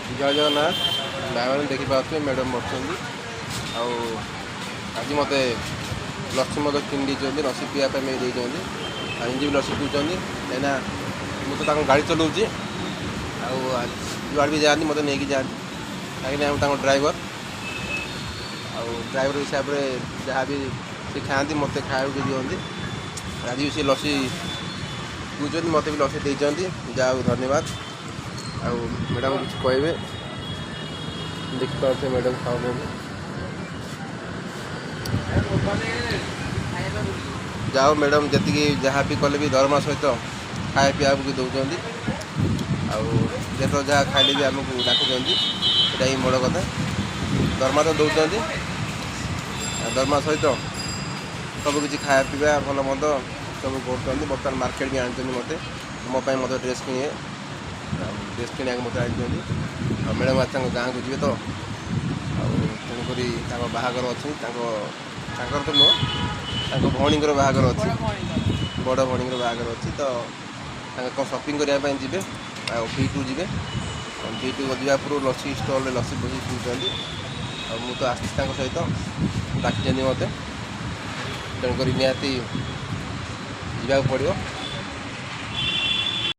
जय जगन्नाथ भाई देखिपे मैडम बसुँच आज मत लस्सी मत कि लस्सी पीवाई इंजी भी लस्सी पीछे कहीं मुझे गाड़ी चलाऊँगी जुआड़ भी जाती मत नहीं जाती कहीं ड्राइवर ड्राइवर हिसाब से जहाँ भी सी खाती मत खाया दिखती आज भी सी लस्सी पीछे मत भी लस्सी देती जहाँ धन्यवाद मैडम कुछ कहे देखिपे मैडम खाऊ जाओ मैडम जी जहाँ भी कले भी दरमा सहित खाया पीवा भी दौरान आउ जहाँ खाइले भी आमको डाकुंट यहाँ ही बड़ कथा दरमा तो दौरान दरमा सहित सबकि खाया पीवा भल मंद सब कर बर्तमान मार्केट भी आनी मत मोपाई मत ड्रेस किणे ड्रेस किणा मत आनी मैडम आज गाँव को जी तो तेणुक बाहागर अच्छी तो नुह भौणीर बाहागर अच्छी बड़ भौणीर बाहागर अच्छी तो शॉपिंग करने जी V2 जी V2 जा पूर्व लस्सी स्टल लस्सी बस पीछे मुझे तो आसी सहित डाक मत तेणुक निहाती जावाक पड़ो।